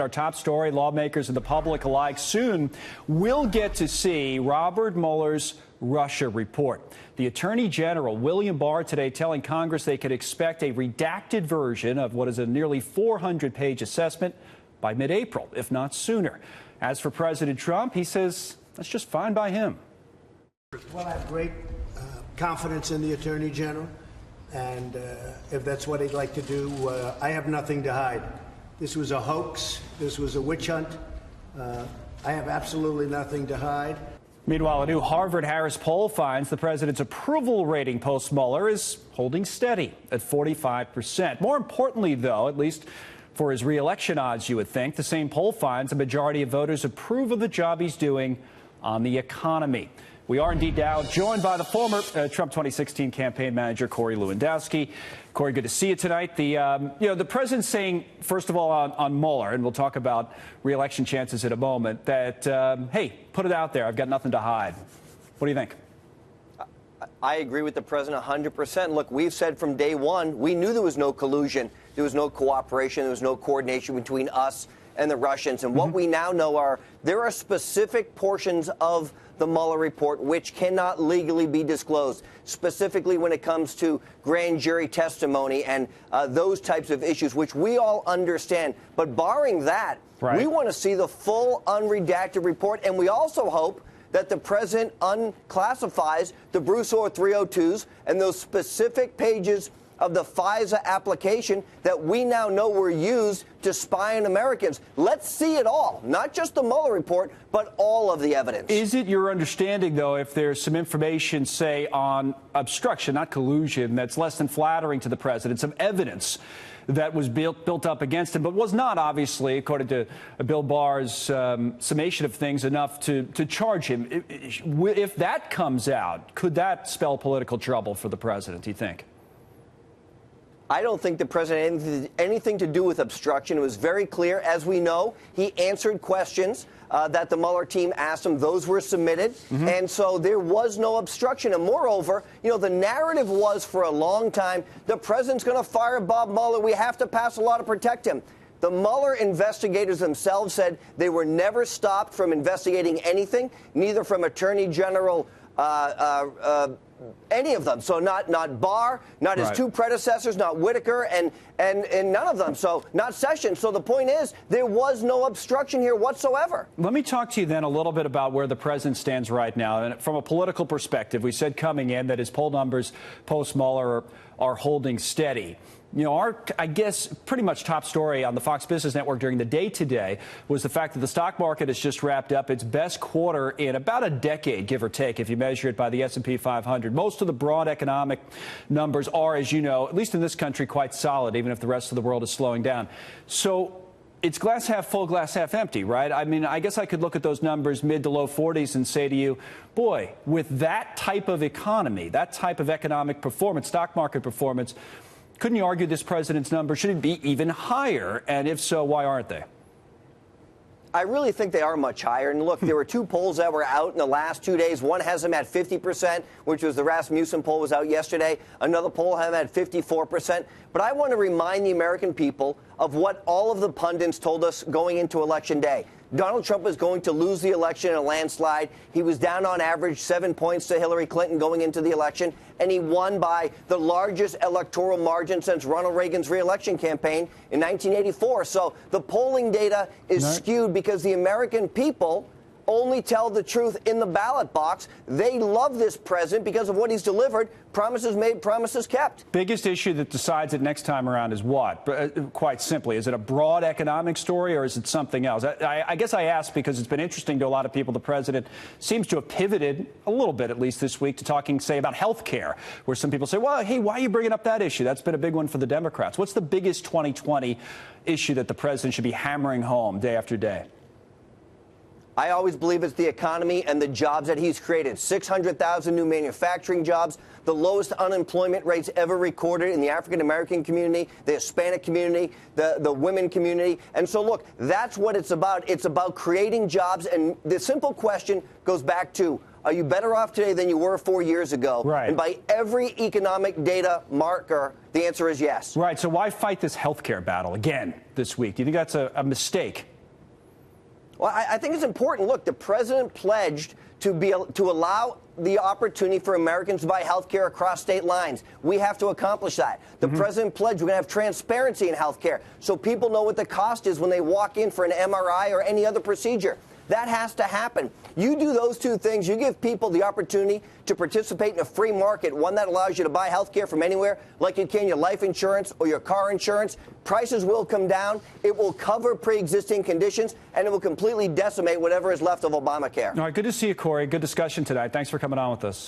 Our top story, lawmakers and the public alike soon will get to see Robert Mueller's Russia report. The Attorney General, William Barr, today telling Congress they could expect a redacted version of what is a nearly 400-page assessment by mid-April, if not sooner. As for President Trump, he says that's just fine by him. Well, I have great confidence in the Attorney General, and if that's what he'd like to do, I have nothing to hide. This was a hoax. This was a witch hunt. I have absolutely nothing to hide. Meanwhile, a new Harvard-Harris poll finds the president's approval rating post-Mueller is holding steady at 45%. More importantly, though, at least for his re-election odds, you would think, the same poll finds a majority of voters approve of the job he's doing on the economy. We are indeed now joined by the former Trump 2016 campaign manager, Corey Lewandowski. Corey, good to see you tonight. The president's saying, first of all, on Mueller, and we'll talk about re-election chances in a moment, that, hey, put it out there. I've got nothing to hide. What do you think? I agree with the president 100%. Look, we've said from day one, we knew there was no collusion, there was no cooperation, there was no coordination between us and the Russians. And what we now know are there are specific portions of the Mueller report which cannot legally be disclosed, specifically when it comes to grand jury testimony and those types of issues, which we all understand. But barring that, we want to see the full unredacted report. And we also hope that the president unclassifies the Bruce Orr 302s and those specific pages of the FISA application that we now know were used to spy on Americans. Let's see it all, not just the Mueller report, but all of the evidence. Is it your understanding, though, if there's some information, say, on obstruction, not collusion, that's less than flattering to the president, some evidence that was built up against him, but was not, obviously, according to Bill Barr's summation of things, enough to charge him? If that comes out, could that spell political trouble for the president, do you think? I don't think the president had anything to do with obstruction. It was very clear. As we know, he answered questions that the Mueller team asked him. Those were submitted. And so there was no obstruction. And moreover, you know, the narrative was for a long time, the president's going to fire Bob Mueller. We have to pass a law to protect him. The Mueller investigators themselves said they were never stopped from investigating anything, neither from Attorney General any of them. So not Barr, not his two predecessors, not Whitaker, and none of them. So not Sessions. So the point is, there was no obstruction here whatsoever. Let me talk to you then a little bit about where the president stands right now. And from a political perspective, we said coming in that his poll numbers post-Mueller are holding steady. You know, I guess, pretty much top story on the Fox Business Network during the day today was the fact that the stock market has just wrapped up its best quarter in about a decade, give or take, if you measure it by the S&P 500. Most of the broad economic numbers are, as you know, at least in this country, quite solid, even if the rest of the world is slowing down. So it's glass half full, glass half empty, right? I mean, I guess I could look at those numbers mid to low 40s and say to you, boy, with that type of economy, that type of economic performance, stock market performance, couldn't you argue this president's numbers should be even higher? And if so, why aren't they? I really think they are much higher. And look, there were two polls that were out in the last 2 days. One has them at 50%, which was the Rasmussen poll was out yesterday. Another poll has them at 54%. But I want to remind the American people of what all of the pundits told us going into Election Day. Donald Trump was going to lose the election in a landslide. He was down on average 7 points to Hillary Clinton going into the election, and he won by the largest electoral margin since Ronald Reagan's re-election campaign in 1984. So the polling data is skewed because the American people only tell the truth in the ballot box. They love this president because of what he's delivered. Promises made, promises kept. Biggest issue that decides it next time around is what? Quite simply, is it a broad economic story or is it something else? I guess I ask because it's been interesting to a lot of people. The president seems to have pivoted a little bit, at least this week, to talking, say, about health care, where some people say, well, hey, why are you bringing up that issue? That's been a big one for the Democrats. What's the biggest 2020 issue that the president should be hammering home day after day? I always believe it's the economy and the jobs that he's created. 600,000 new manufacturing jobs, the lowest unemployment rates ever recorded in the African-American community, the Hispanic community, the women community. And so, look, that's what it's about. It's about creating jobs. And the simple question goes back to, Are you better off today than you were 4 years ago? Right. And by every economic data marker, the answer is yes. Right. So why fight this health care battle again this week? Do you think that's a mistake? Well, I think it's important. Look, the president pledged to allow the opportunity for Americans to buy health care across state lines. We have to accomplish that. The president pledged we're going to have transparency in health care so people know what the cost is when they walk in for an MRI or any other procedure. That has to happen. You do those two things, you give people the opportunity to participate in a free market, one that allows you to buy health care from anywhere, like you can your life insurance or your car insurance. Prices will come down. It will cover pre-existing conditions, and it will completely decimate whatever is left of Obamacare. All right, good to see you, Corey. Good discussion tonight. Thanks for coming on with us.